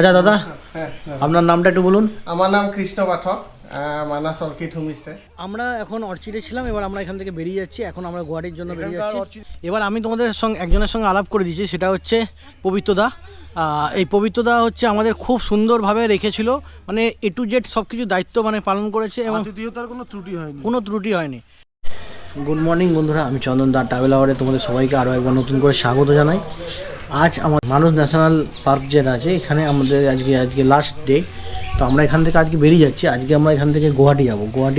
আচ্ছা দাদা, আপনার নামটা একটু বলুন। আমার নাম কৃষ্ণ পাঠক, মানাস অর্কিড হোমস্টে। আমরা এখন অর্চিডে ছিলাম, এবার আমরা এখান থেকে বেরিয়ে যাচ্ছি। এখন আমরা গুয়াহাটির জন্য বেরিয়ে যাচ্ছি। এবার আমি তোমাদের সঙ্গে একজনের সঙ্গে আলাপ করে দিয়েছি, সেটা হচ্ছে পবিত্রদা। এই পবিত্রদা হচ্ছে আমাদের খুব সুন্দরভাবে রেখেছিল, মানে এ টু জেড সব কিছু দায়িত্ব মানে পালন করেছে এবং আতিথেয়তার কোনো ত্রুটি হয়নি। গুড মর্নিং বন্ধুরা, আমি চন্দন দা ট্রাভেল আওয়ারে তোমাদের সবাইকে আরও একবার নতুন করে স্বাগত জানাই। আজ আমার মানস ন্যাশনাল পার্ক যেটা আছে, এখানে আমাদের আজকে লাস্ট ডে। তো আমরা এখান থেকে আজকে বেরিয়ে যাচ্ছি। আজকে আমরা এখান থেকে গুয়াহাটি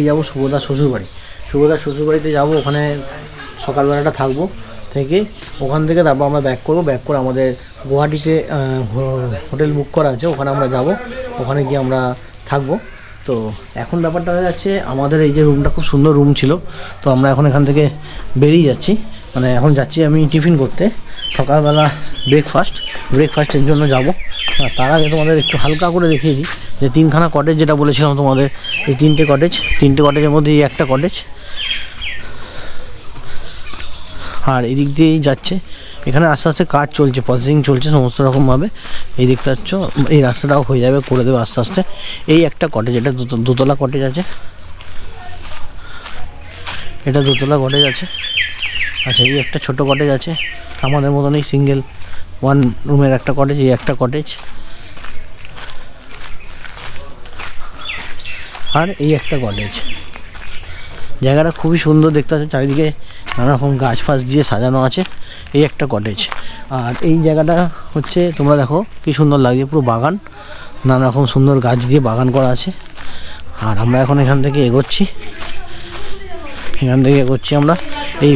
যাব শুভদার শ্বশুরবাড়িতে যাব। ওখানে সকালবেলাটা থাকবো, থেকে ওখান থেকে তারপর আমরা ব্যাক করে আমাদের গুয়াহাটিতে হোটেল বুক করা আছে, ওখানে আমরা যাব। ওখানে গিয়ে আমরা থাকবো। তো এখন ব্যাপারটা হয়ে যাচ্ছে, আমাদের এই যে রুমটা খুব সুন্দর রুম ছিল, তো আমরা এখন এখান থেকে বেরিয়ে যাচ্ছি। মানে এখন যাচ্ছি আমি টিফিন করতে, সকালবেলা ব্রেকফাস্টের জন্য যাব। তার আগে তোমাদের একটু হালকা করে দেখিয়ে দিই যে তিনখানা কটেজ যেটা বলেছিলাম তোমাদের, এই তিনটে কটেজের মধ্যে এই একটা কটেজ। আর এদিক দিয়েই যাচ্ছে, এখানে আস্তে আস্তে কাজ চলছে, প্রসেসিং চলছে সমস্ত রকমভাবে। এই দেখতে পাচ্ছ, এই রাস্তাটাও হয়ে যাবে, করে দেবে আস্তে আস্তে। এই একটা কটেজ, এটা দোতলা কটেজ আছে, এটা দোতলা কটেজ আছে। আচ্ছা, এই একটা ছোটো কটেজ আছে আমাদের মতনই, সিঙ্গেল ওয়ান রুমের একটা কটেজ, এই একটা কটেজ। আর এই একটা কটেজ। জায়গাটা খুবই সুন্দর দেখতে পাচ্ছ, চারিদিকে নানা রকম গাছ ফাছ দিয়ে সাজানো আছে। এই একটা কটেজ। আর এই জায়গাটা হচ্ছে, তোমরা দেখো কি সুন্দর লাগছে, পুরো বাগান, নানা রকম সুন্দর গাছ দিয়ে বাগান করা আছে। আর আমরা এখন এখান থেকে এগোচ্ছি আমরা। এই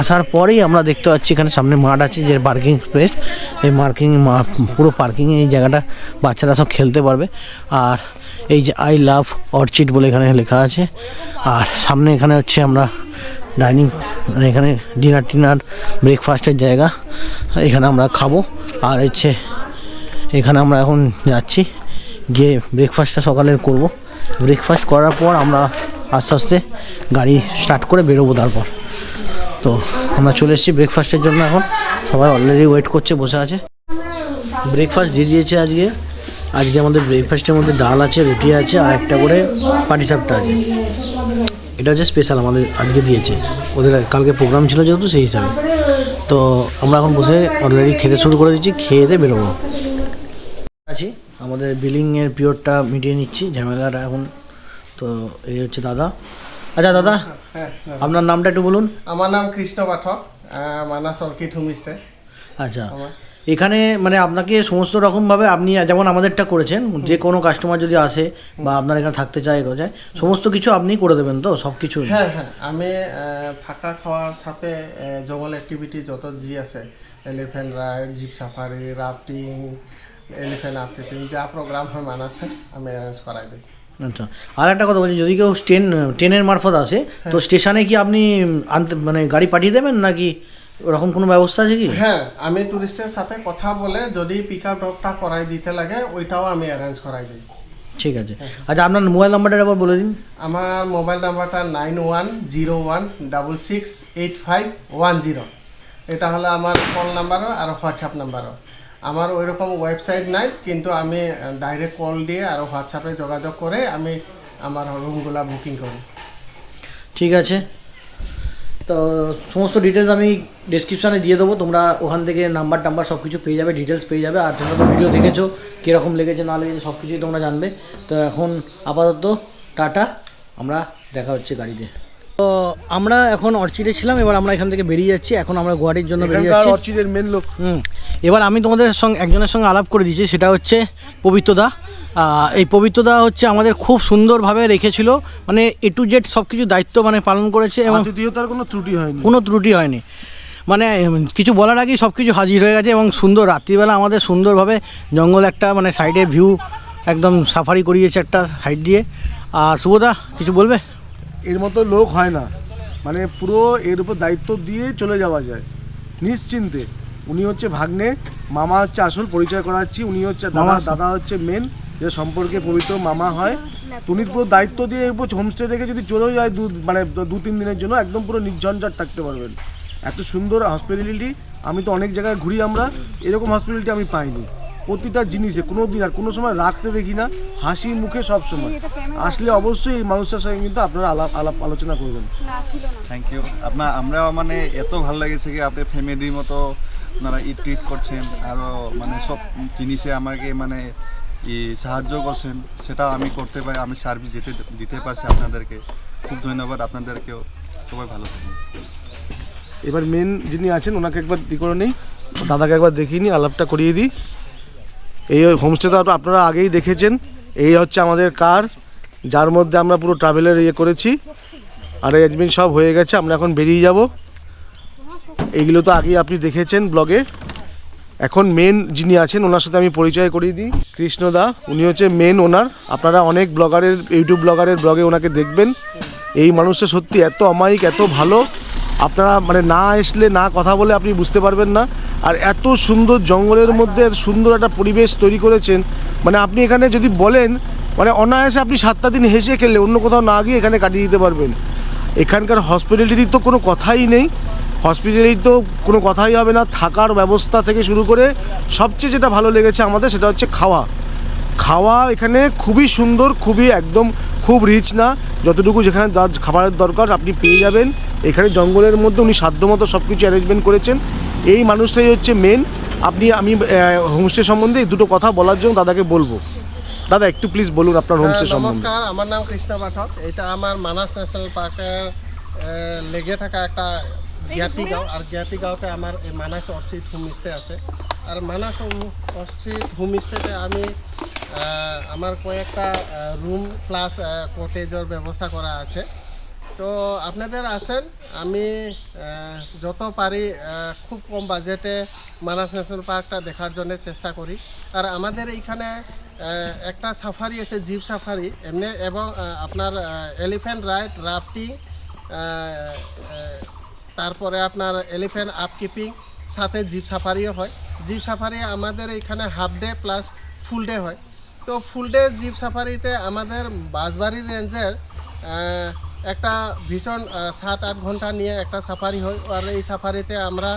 আসার পরেই আমরা দেখতে পাচ্ছি এখানে সামনে মাঠ আছে, যে পার্কিং স্পেস। এই পুরো পার্কিংয়ে এই জায়গাটা বাচ্চারা সব খেলতে পারবে। আর এই যে আই লাভ অর্চিড বলে এখানে লেখা আছে। আর সামনে এখানে হচ্ছে আমরা ডাইনিং, মানে এখানে ডিনার ব্রেকফাস্টের জায়গা, এখানে আমরা খাবো। আর হচ্ছে এখানে আমরা এখন যাচ্ছি, গিয়ে ব্রেকফাস্টটা সকালের করব। ব্রেকফাস্ট করার পর আমরা আস্তে আস্তে গাড়ি স্টার্ট করে বেরোবো। তারপর তো আমরা চলে এসেছি ব্রেকফাস্টের জন্য। এখন সবাই অলরেডি ওয়েট করছে, বসে আছে। ব্রেকফাস্ট দিয়ে দিয়েছে আজকে আমাদের ব্রেকফাস্টের মধ্যে ডাল আছে, রুটি আছে, আর একটা করে পাটিসাপটা আছে। এটা হচ্ছে স্পেশাল আমাদের আজকে দিয়েছে, ওদের কালকে প্রোগ্রাম ছিল যেহেতু, সেই হিসাবে। তো আমরা এখন বসে অলরেডি খেতে শুরু করে দিচ্ছি, খেয়ে দিয়ে বেরোবো। আছি আমাদের বিলিংয়ের পিরিয়ডটা মিটিয়ে নিচ্ছি, ঝামেলাটা এখন। তো এই হচ্ছে দাদা। আচ্ছা দাদা, আপনার নামটা একটু বলুন। আমার নাম কৃষ্ণ পাঠক, মানাস অর্কিড হোমস্টে। আচ্ছা, এখানে মানে আপনাকে সমস্ত রকমভাবে, আপনি যেমন আমাদেরটা করেছেন, যে কোনো কাস্টমার যদি আসে বা আপনার এখানে থাকতে চায় সমস্ত কিছু আপনি করে দেবেন তো, সব কিছু? হ্যাঁ, আমি থাকা খাওয়ার সাথে জঙ্গল অ্যাক্টিভিটি যত জি আছে, elephant ride, jeep safari, rafting, elephant আপটিং, যা প্রোগ্রাম হয় মানাসে আমি অ্যারেঞ্জ করাই দিই। আচ্ছা, আর একটা কথা বলছি, যদি কেউ ট্রেনের মারফত আসে, তো স্টেশনে কি আপনি আনতে মানে গাড়ি পাঠিয়ে দেবেন, নাকি ওরকম কোনো ব্যবস্থা আছে কি? হ্যাঁ, আমি টুরিস্টের সাথে কথা বলে যদি পিক আপ ড্রপটা করাই দিতে লাগে, ওইটাও আমি অ্যারেঞ্জ করাই দিই। ঠিক আছে। আচ্ছা, আপনার মোবাইল নাম্বারটা একবার বলে দিন। আমার মোবাইল নাম্বারটা 9101668510। এটা হলো আমার কল নাম্বারও আর হোয়াটসঅ্যাপ নাম্বারও। আমার ওই রকম ওয়েবসাইট নাই, কিন্তু আমি ডাইরেক্ট কল দিয়ে আর হোয়াটসঅ্যাপে যোগাযোগ করে আমি আমার রুমগুলো বুকিং করি। ঠিক আছে, তো সমস্ত ডিটেলস আমি ডেসক্রিপশানে দিয়ে দেবো, তোমরা ওখান থেকে নাম্বার সব কিছু পেয়ে যাবে, ডিটেলস পেয়ে যাবে। আর তোমরা তো ভিডিও দেখেছো, কীরকম লেগেছে না লেগেছে সব কিছুই তোমরা জানবে। তো এখন আপাতত টাটা, আমরা দেখা হচ্ছে গাড়িতে। তো আমরা এখন অর্চিডে ছিলাম, এবার আমরা এখান থেকে বেরিয়ে যাচ্ছি। এখন আমরা গুয়াহাটির জন্য বেরিয়ে যাচ্ছি। অর্চিডের মেন লোক। এবার আমি তোমাদের সঙ্গে একজনের সঙ্গে আলাপ করে দিয়েছি, সেটা হচ্ছে পবিত্রদা। এই পবিত্রদা হচ্ছে আমাদের খুব সুন্দরভাবে রেখেছিল, মানে এ টু জেড সব কিছু দায়িত্ব মানে পালন করেছে এবং আতিথেয়তার কোনো ত্রুটি হয়নি। মানে কিছু বলার আগেই সব কিছু হাজির হয়ে গেছে, এবং সুন্দর রাত্রিবেলা আমাদের সুন্দরভাবে জঙ্গল একটা মানে সাইডে ভিউ একদম সাফারি করিয়েছে একটা সাইড দিয়ে। আর শুভদা কিছু বলবে? এর মতো লোক হয় না, মানে পুরো এর উপর দায়িত্ব দিয়ে চলে যাওয়া যায় নিশ্চিন্তে। উনি হচ্ছে ভাগ্নে, মামা হচ্ছে আসল, পরিচয় করাচ্ছি। উনি হচ্ছে দাদা হচ্ছে মেন, যে সম্পর্কে পবিত্র মামা হয়। উনি পুরো দায়িত্ব দিয়ে এরপর হোমস্টে রেখে যদি চলেও যায় মানে 2-3 দিনের জন্য, একদম পুরো নির্ঝঞ্ঝাট থাকতে পারবেন। এত সুন্দর হসপিটালিটি আমি তো অনেক জায়গায় ঘুরি, আমরা এরকম হসপিটালিটি আমি পাইনি। প্রতিটা জিনিসে কোনো দিন আর কোনো সময় রাখতে দেখি না, হাসি মুখে সব সময়। আসলে অবশ্যই এই মানুষটার সঙ্গে কিন্তু আপনারা আলাপ আলোচনা করবেন। Thank you. আমরাও মানে এত ভালো লেগেছে কি আপনি ফ্যামিলির মতো আপনারা ট্রিট করছেন, আরও মানে সব জিনিসে আমাকে মানে সাহায্য করছেন, সেটাও আমি করতে পারি, আমি সার্ভিস দিতে পারছি আপনাদেরকে। খুব ধন্যবাদ আপনাদেরকেও। সবাই ভালো থাকুন। এবার মেন যিনি আছেন ওনাকে একবার করে নেই, দাদাকে একবার দেখিয়ে নিই, আলাপটা করিয়ে দিই। এই হোমস্টেটা আপনারা আগেই দেখেছেন। এই হচ্ছে আমাদের কার, যার মধ্যে আমরা পুরো ট্রাভেলের করেছি, আর অ্যারেঞ্জমেন্ট সব হয়ে গেছে। আমরা এখন বেরিয়ে যাব। এইগুলো তো আগেই আপনি দেখেছেন ব্লগে। এখন মেন যিনি আছেন ওনার সাথে আমি পরিচয় করিয়ে দিই। কৃষ্ণদা, উনি হচ্ছে মেন ওনার। আপনারা অনেক ব্লগারের, ইউটিউব ব্লগারের ব্লগে ওনাকে দেখবেন। এই মানুষটা সত্যি এত অমায়িক, এত ভালো, আপনারা মানে না আসলে, না কথা বলে আপনি বুঝতে পারবেন না। আর এত সুন্দর জঙ্গলের মধ্যে এত সুন্দর একটা পরিবেশ তৈরি করেছেন, মানে আপনি এখানে যদি বলেন মানে অনায়াসে আপনি 7টা দিন হেসে খেলে অন্য কোথাও না গিয়ে এখানে কাটিয়ে দিতে পারবেন। এখানকার হসপিটালিটির তো কোনো কথাই নেই, হসপিটালিটি তো কোনো কথাই হবে না। থাকার ব্যবস্থা থেকে শুরু করে সবচেয়ে যেটা ভালো লেগেছে আমাদের সেটা হচ্ছে খাওয়া এখানে খুবই সুন্দর, খুবই একদম খুব রিচ না, যতটুকু যেখানে খাবারের দরকার আপনি পেয়ে যাবেন। এখানে জঙ্গলের মধ্যে উনি সাধ্যমতো সব কিছু অ্যারেঞ্জমেন্ট করেছেন। এই মানুষটাই হচ্ছে মেন। আমি হোমস্টে সম্বন্ধে এই দুটো কথা বলার জন্য দাদাকে বলবো। দাদা একটু প্লিজ বলুন আপনার হোমস্টে সম্বন্ধে। নমস্কার, আমার নাম কৃষ্ণ পাঠক। এটা আমার মানাস ন্যাশনাল পার্কের লেগে থাকা একটা জ্ঞাতি গাঁও, আর জ্ঞাতি গাঁওতে আমার এই মানাস অর্চিড হোমস্টে আছে। আর মানাস অর্চিড হোমস্টেতে আমি আমার কয়েকটা রুম প্লাস কটেজের ব্যবস্থা করা আছে। তো আপনাদের আসেন, আমি যত পারি খুব কম বাজেটে মানাস ন্যাশনাল পার্কটা দেখার জন্য চেষ্টা করি। আর আমাদের এইখানে একটা সাফারি আছে, জিপ সাফারি এমনি, এবং আপনার এলিফ্যান্ট রাইড, রাফটিং, তারপরে আপনার এলিফ্যান্ট আপকিপিং, সাথে জিপ সাফারিও হয়। জিপ সাফারি আমাদের এইখানে হাফ ডে প্লাস ফুল ডে হয়। তো ফুল ডে জিপ সাফারিতে আমাদের বাঁশবাড়ি রেঞ্জের একটা ভীষণ 7-8 ঘন্টা নিয়ে একটা সাফারি হয়। আর এই সাফারিতে আমরা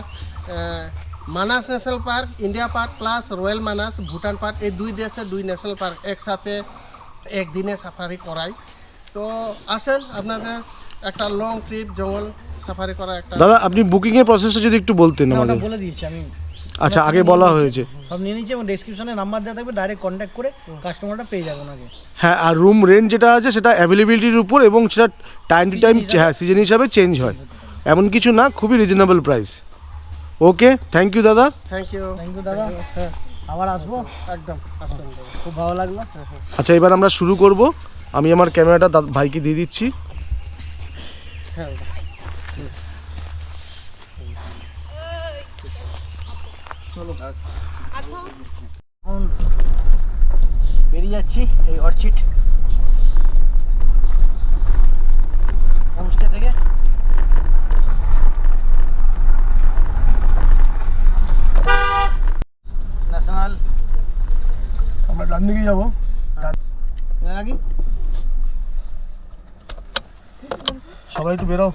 Manas national park, India park plus royal Manas, Bhutan park, এই দুই দেশের 2 ন্যাশনাল পার্ক একসাথে একদিনে সাফারি করাই। তো আসেন, আপনাদের একটা লং ট্রিপ জঙ্গল সাফারি করা একটা। দাদা আপনি বুকিংয়ের প্রসেসটা যদি একটু বলতেন ওটা আমাদের। বলে দিয়েছি আমি। আচ্ছা, আগে বলা হয়েছে। সব নিয়ে নিচ্ছি এবং ডেসক্রিপশনে নাম্বার দেওয়া থাকবে, ডাইরেক্ট কন্ট্যাক্ট করে কাস্টমারটা পেয়ে যাবেন আগে। হ্যাঁ, আর রুম রেন্ট যেটা আছে সেটা অ্যাভেলেবিলিটির উপর, এবং সেটা টাইম টু টাইম, হ্যাঁ, সিজন হিসাবে চেঞ্জ হয়, এমন কিছু না, খুবই reasonable price. Okay, thank you দাদা। থ্যাংক ইউ দাদা। হ্যাঁ, আবার আসবো, একদম আসুন। খুব ভালো লাগলো। আচ্ছা, এবার আমরা শুরু করব। আমি আমার ক্যামেরাটা ভাইকে দিয়ে দিচ্ছি। হ্যাঁ, এখন বেরিয়ে যাচ্ছি এই অর্চিড হোমস্টে থেকে। ন্যাশনাল আমরা ডান দিকে যাবো। নাকি সবাই একটু বেরো।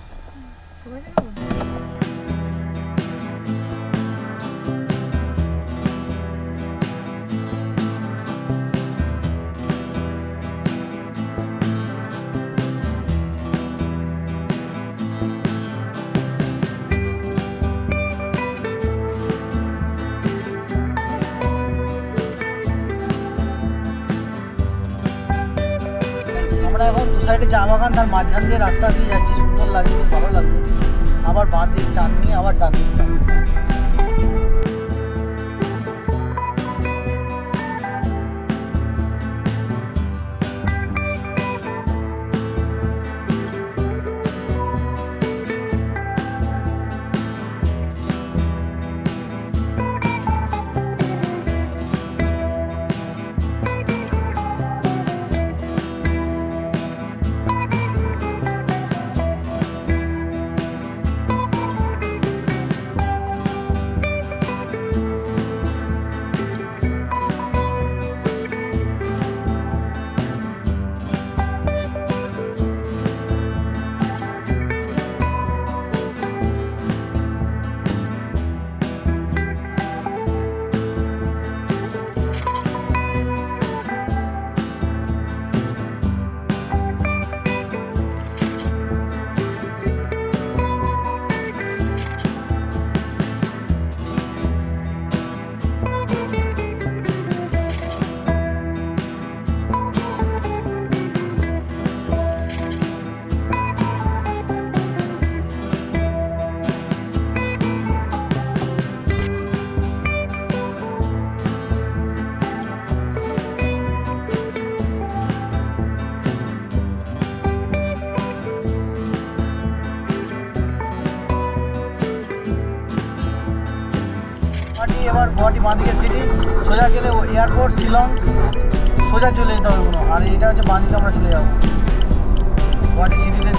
আমরা এখন দু সাইডে চা বাগান, তার মাঝখান দিয়ে রাস্তা দিয়ে যাচ্ছি, সুন্দর লাগছে, বেশ ভালো লাগছে। আবার বাঁ দিক টান নিয়ে আবার ডান দিক টান। গুয়াহাটি বাঁদিকে সিটি, সোজা গেলে এয়ারপোর্ট শিলং, সোজা চলে যেতে হবে কোনো। আর এটা হচ্ছে বাঁদিকে আমরা চলে যাবো গুয়াহাটি সিটিতে